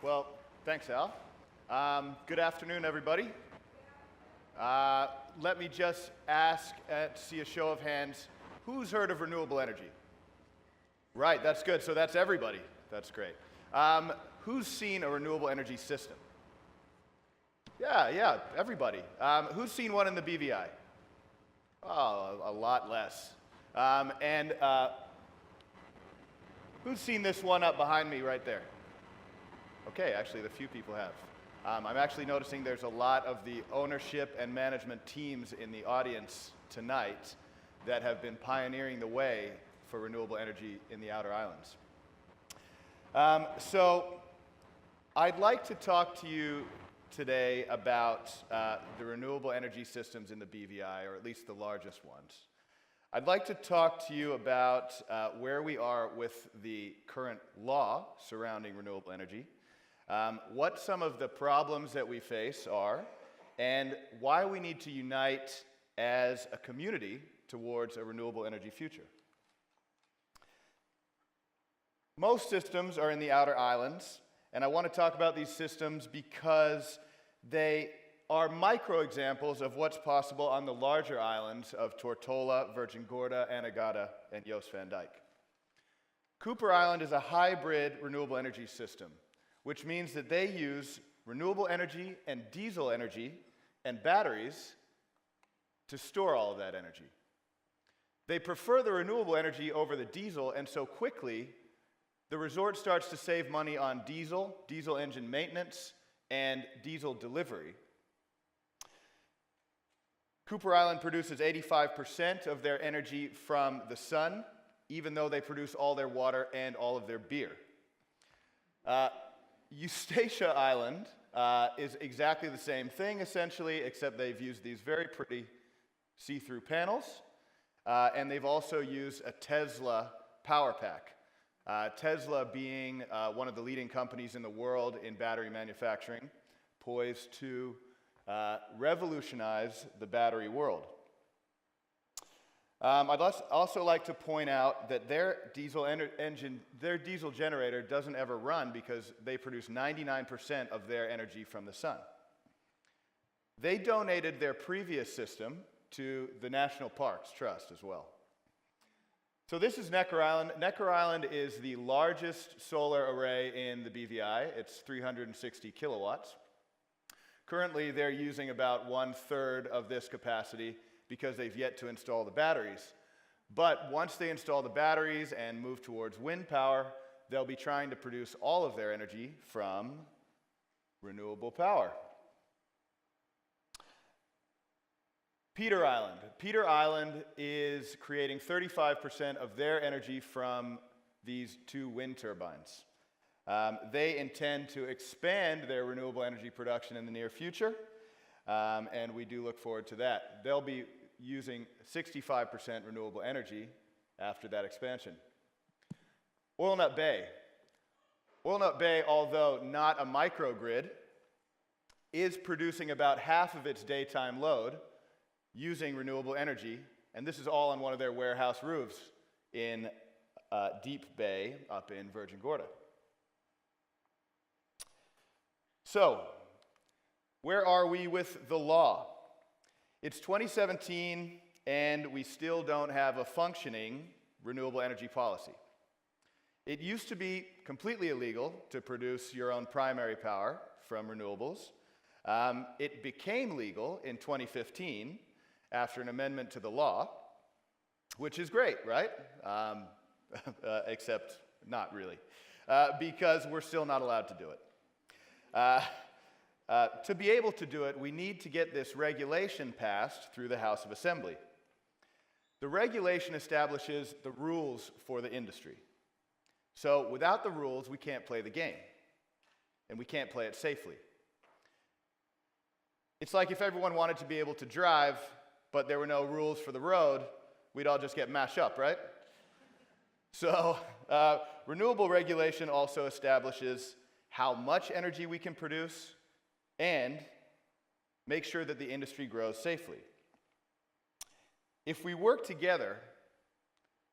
Well, thanks, Al. Good afternoon, everybody. Let me just ask to see a show of hands. Who's heard of renewable energy? Right, that's good. So that's everybody. That's great. Who's seen a renewable energy system? Yeah, everybody. Who's seen one in the BVI? Oh, a lot less. Who's seen this one up behind me right there? Okay, actually, a few people have. I'm actually noticing there's a lot of the ownership and management teams in the audience tonight that have been pioneering the way for renewable energy in the outer islands. So I'd like to talk to you today about the renewable energy systems in the BVI, or at least the largest ones. I'd like to talk to you about where we are with the current law surrounding renewable energy, what some of the problems that we face are, and why we need to unite as a community towards a renewable energy future. Most systems are in the outer islands, and I want to talk about these systems because they are micro-examples of what's possible on the larger islands of Tortola, Virgin Gorda, Anegada, and Jost van Dyke. Cooper Island is a hybrid renewable energy system, which means that they use renewable energy and diesel energy and batteries to store all of that energy. They prefer the renewable energy over the diesel, and so quickly, the resort starts to save money on diesel engine maintenance, and diesel delivery. Cooper Island produces 85% of their energy from the sun, even though they produce all their water and all of their beer. Eustatia Island is exactly the same thing, essentially, except they've used these very pretty see-through panels, and they've also used a Tesla power pack. Tesla being one of the leading companies in the world in battery manufacturing, poised to revolutionize the battery world. I'd also like to point out that their diesel generator doesn't ever run because they produce 99% of their energy from the sun. They donated their previous system to the National Parks Trust as well. So this is Neckar Island. Neckar Island is the largest solar array in the BVI. It's 360 kilowatts. Currently, they're using about 1/3 of this capacity because they've yet to install the batteries. But once they install the batteries and move towards wind power, they'll be trying to produce all of their energy from renewable power. Peter Island. Peter Island is creating 35% of their energy from these two wind turbines. They intend to expand their renewable energy production in the near future, and we do look forward to that. They'll be using 65% renewable energy after that expansion. Oil Nut Bay. Oil Nut Bay, although not a microgrid, is producing about half of its daytime load using renewable energy, and this is all on one of their warehouse roofs in Deep Bay up in Virgin Gorda. So, where are we with the law? It's 2017, and we still don't have a functioning renewable energy policy. It used to be completely illegal to produce your own primary power from renewables. It became legal in 2015 after an amendment to the law, which is great, right? Except not really, because we're still not allowed to do it. To be able to do it, we need to get this regulation passed through the House of Assembly. The regulation establishes the rules for the industry. So without the rules, we can't play the game, and we can't play it safely. It's like if everyone wanted to be able to drive, but there were no rules for the road, we'd all just get mashed up, right? So renewable regulation also establishes how much energy we can produce and make sure that the industry grows safely. If we work together,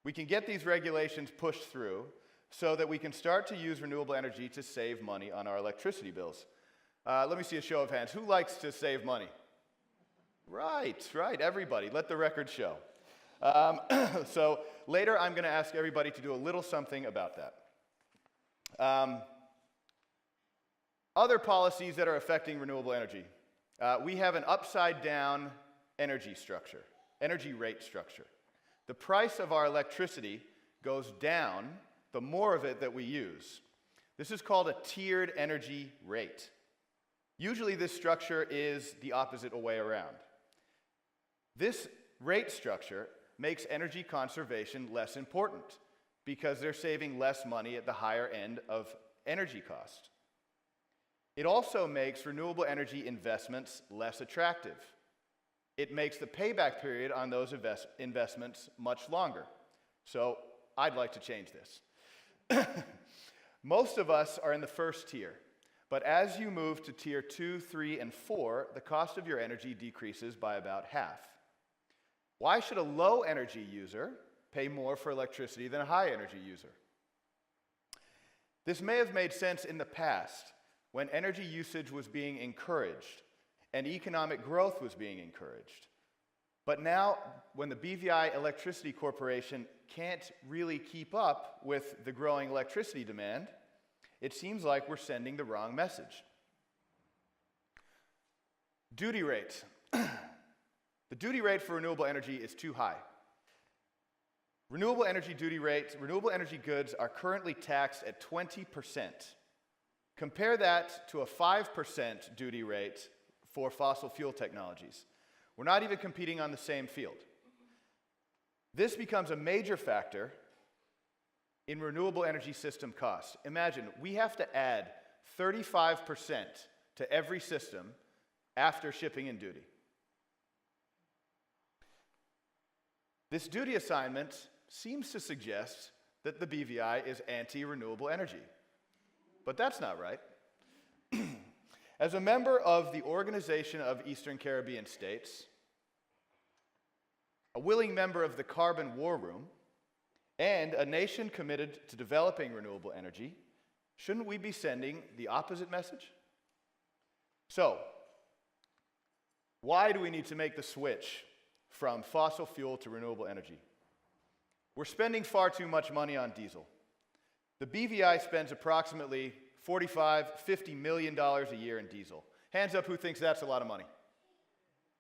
we can get these regulations pushed through so that we can start to use renewable energy to save money on our electricity bills. Let me see a show of hands. Who likes to save money? Right, everybody. Let the record show. So later I'm going to ask everybody to do a little something about that. Other policies that are affecting renewable energy. We have an upside-down energy rate structure. The price of our electricity goes down the more of it that we use. This is called a tiered energy rate. Usually this structure is the opposite way around. This rate structure makes energy conservation less important because they're saving less money at the higher end of energy cost. It also makes renewable energy investments less attractive. It makes the payback period on those investments much longer. So I'd like to change this. Most of us are in the first tier, but as you move to tier 2, 3, and 4, the cost of your energy decreases by about half. Why should a low energy user pay more for electricity than a high energy user? This may have made sense in the past when energy usage was being encouraged and economic growth was being encouraged. But now, when the BVI Electricity Corporation can't really keep up with the growing electricity demand, it seems like we're sending the wrong message. Duty rate. The duty rate for renewable energy is too high. Renewable energy goods are currently taxed at 20%. Compare that to a 5% duty rate for fossil fuel technologies. We're not even competing on the same field. This becomes a major factor in renewable energy system costs. Imagine, we have to add 35% to every system after shipping and duty. This duty assignment seems to suggest that the BVI is anti-renewable energy. But that's not right. As a member of the Organization of Eastern Caribbean States, a willing member of the Carbon War Room, and a nation committed to developing renewable energy, shouldn't we be sending the opposite message? So, why do we need to make the switch from fossil fuel to renewable energy? We're spending far too much money on diesel. The BVI spends approximately $50 million a year in diesel. Hands up who thinks that's a lot of money.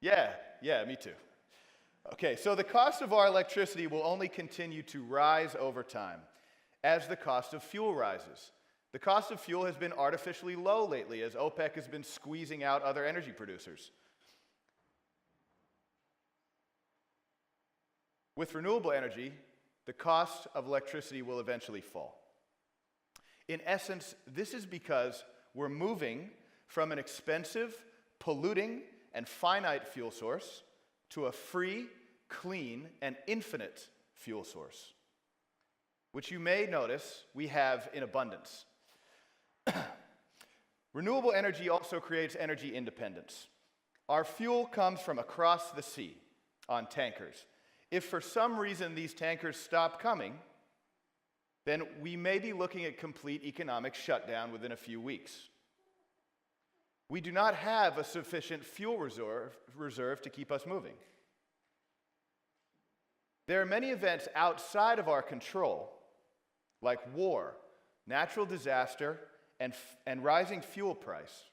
Yeah, me too. Okay, so the cost of our electricity will only continue to rise over time as the cost of fuel rises. The cost of fuel has been artificially low lately as OPEC has been squeezing out other energy producers. With renewable energy, the cost of electricity will eventually fall. In essence, this is because we're moving from an expensive, polluting, and finite fuel source to a free, clean, and infinite fuel source, which you may notice we have in abundance. Renewable energy also creates energy independence. Our fuel comes from across the sea on tankers. If for some reason these tankers stop coming, then we may be looking at complete economic shutdown within a few weeks. We do not have a sufficient fuel reserve to keep us moving. There are many events outside of our control, like war, natural disaster, and rising fuel price.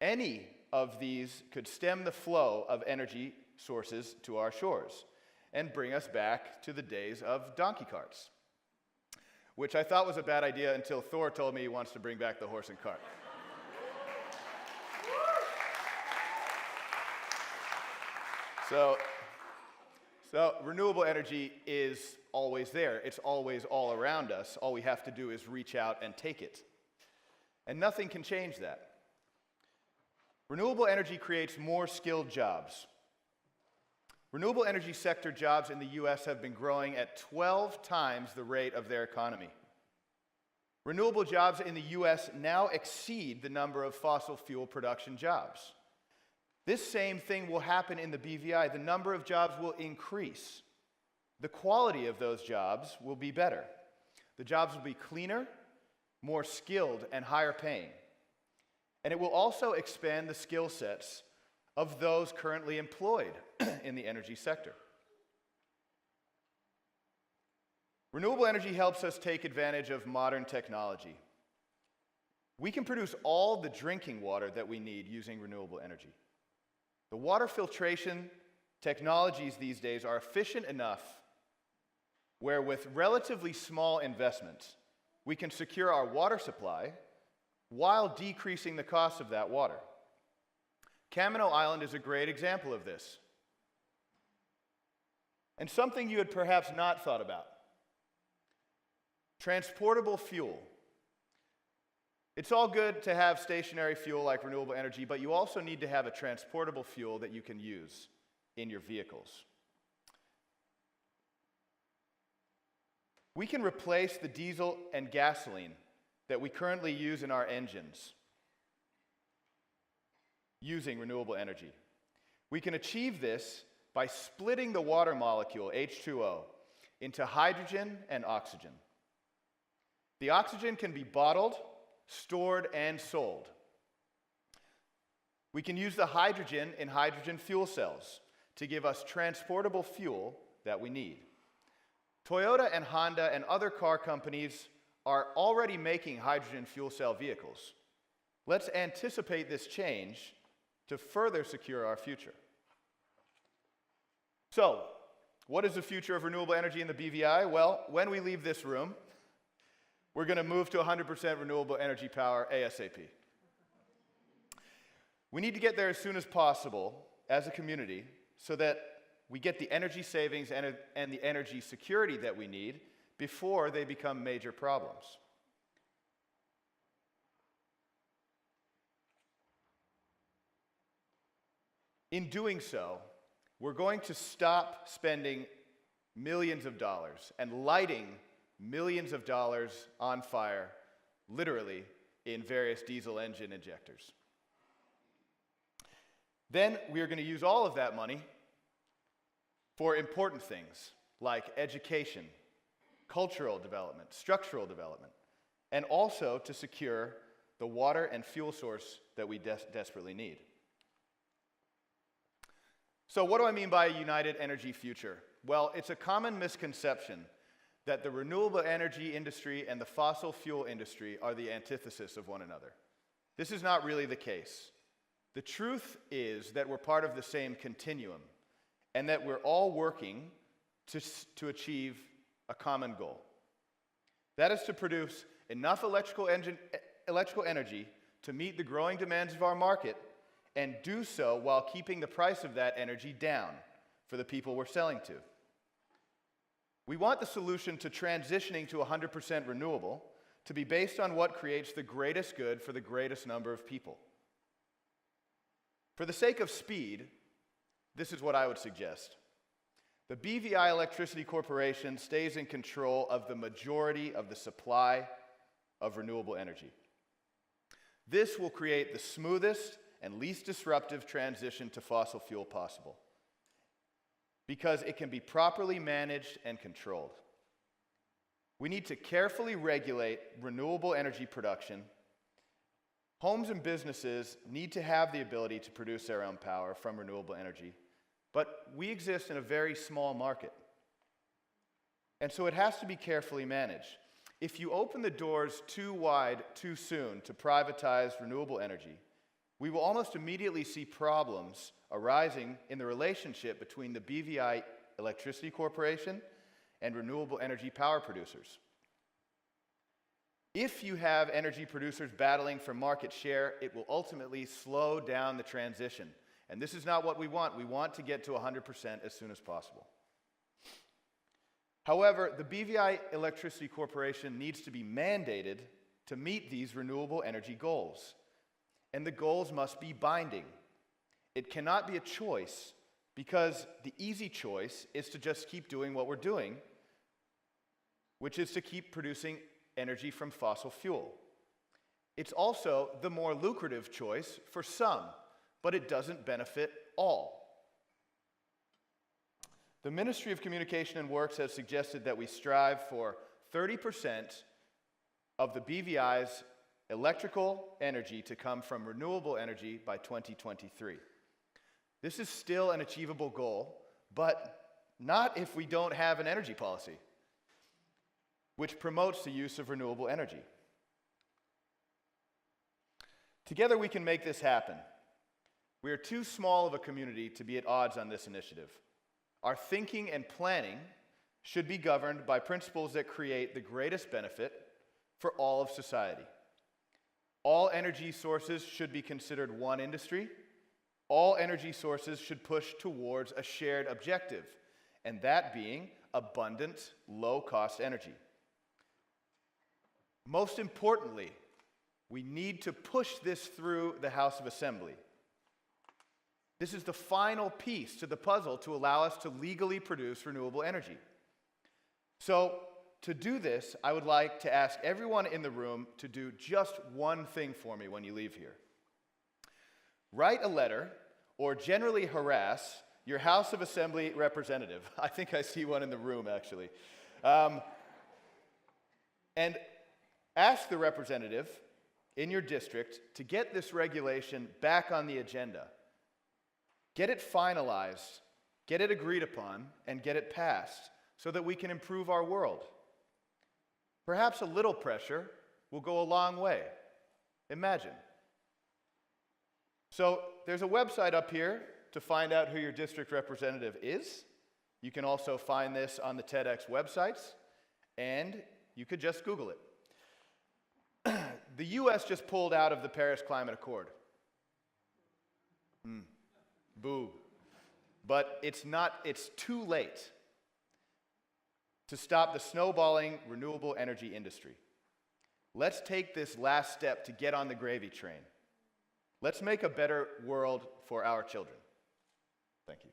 Any of these could stem the flow of energy sources to our shores and bring us back to the days of donkey carts, which I thought was a bad idea until Thor told me he wants to bring back the horse and cart. So renewable energy is always there. It's always all around us. All we have to do is reach out and take it. And nothing can change that. Renewable energy creates more skilled jobs. Renewable energy sector jobs in the US have been growing at 12 times the rate of their economy. Renewable jobs in the US now exceed the number of fossil fuel production jobs. This same thing will happen in the BVI. The number of jobs will increase. The quality of those jobs will be better. The jobs will be cleaner, more skilled, and higher paying. And it will also expand the skill sets of those currently employed in the energy sector. Renewable energy helps us take advantage of modern technology. We can produce all the drinking water that we need using renewable energy. The water filtration technologies these days are efficient enough where with relatively small investments, we can secure our water supply while decreasing the cost of that water. Moskito Island is a great example of this. And something you had perhaps not thought about. Transportable fuel. It's all good to have stationary fuel like renewable energy, but you also need to have a transportable fuel that you can use in your vehicles. We can replace the diesel and gasoline that we currently use in our engines using renewable energy. We can achieve this by splitting the water molecule, H2O, into hydrogen and oxygen. The oxygen can be bottled, stored, and sold. We can use the hydrogen in hydrogen fuel cells to give us transportable fuel that we need. Toyota and Honda and other car companies are already making hydrogen fuel cell vehicles. Let's anticipate this change to further secure our future. So, what is the future of renewable energy in the BVI? Well, when we leave this room, we're going to move to 100% renewable energy power ASAP. We need to get there as soon as possible as a community so that we get the energy savings and the energy security that we need before they become major problems. In doing so, we're going to stop spending millions of dollars and lighting millions of dollars on fire, literally, in various diesel engine injectors. Then we are going to use all of that money for important things like education, cultural development, structural development, and also to secure the water and fuel source that we desperately need. So what do I mean by a united energy future? Well, it's a common misconception that the renewable energy industry and the fossil fuel industry are the antithesis of one another. This is not really the case. The truth is that we're part of the same continuum and that we're all working to achieve a common goal. That is to produce enough electrical energy to meet the growing demands of our market and do so while keeping the price of that energy down for the people we're selling to. We want the solution to transitioning to 100% renewable to be based on what creates the greatest good for the greatest number of people. For the sake of speed, this is what I would suggest. The BVI Electricity Corporation stays in control of the majority of the supply of renewable energy. This will create the smoothest and least disruptive transition to fossil fuel possible, because it can be properly managed and controlled. We need to carefully regulate renewable energy production. Homes and businesses need to have the ability to produce their own power from renewable energy, but we exist in a very small market, and so it has to be carefully managed. If you open the doors too wide too soon to privatize renewable energy, we will almost immediately see problems arising in the relationship between the BVI Electricity Corporation and renewable energy power producers. If you have energy producers battling for market share, it will ultimately slow down the transition. And this is not what we want. We want to get to 100% as soon as possible. However, the BVI Electricity Corporation needs to be mandated to meet these renewable energy goals. And the goals must be binding. It cannot be a choice, because the easy choice is to just keep doing what we're doing, which is to keep producing energy from fossil fuel. It's also the more lucrative choice for some, but it doesn't benefit all. The Ministry of Communication and Works has suggested that we strive for 30% of the BVI's electrical energy to come from renewable energy by 2023. This is still an achievable goal, but not if we don't have an energy policy which promotes the use of renewable energy. Together we can make this happen. We are too small of a community to be at odds on this initiative. Our thinking and planning should be governed by principles that create the greatest benefit for all of society. All energy sources should be considered one industry. All energy sources should push towards a shared objective, and that being abundant, low-cost energy. Most importantly, we need to push this through the House of Assembly. This is the final piece to the puzzle to allow us to legally produce renewable energy. So, to do this, I would like to ask everyone in the room to do just one thing for me when you leave here. Write a letter, or generally harass, your House of Assembly representative. I think I see one in the room, actually. And ask the representative in your district to get this regulation back on the agenda. Get it finalized, get it agreed upon, and get it passed so that we can improve our world. Perhaps a little pressure will go a long way. Imagine. So there's a website up here to find out who your district representative is. You can also find this on the TEDx websites, and you could just Google it. The US just pulled out of the Paris Climate Accord. Boo. But it's too late to stop the snowballing renewable energy industry. Let's take this last step to get on the gravy train. Let's make a better world for our children. Thank you.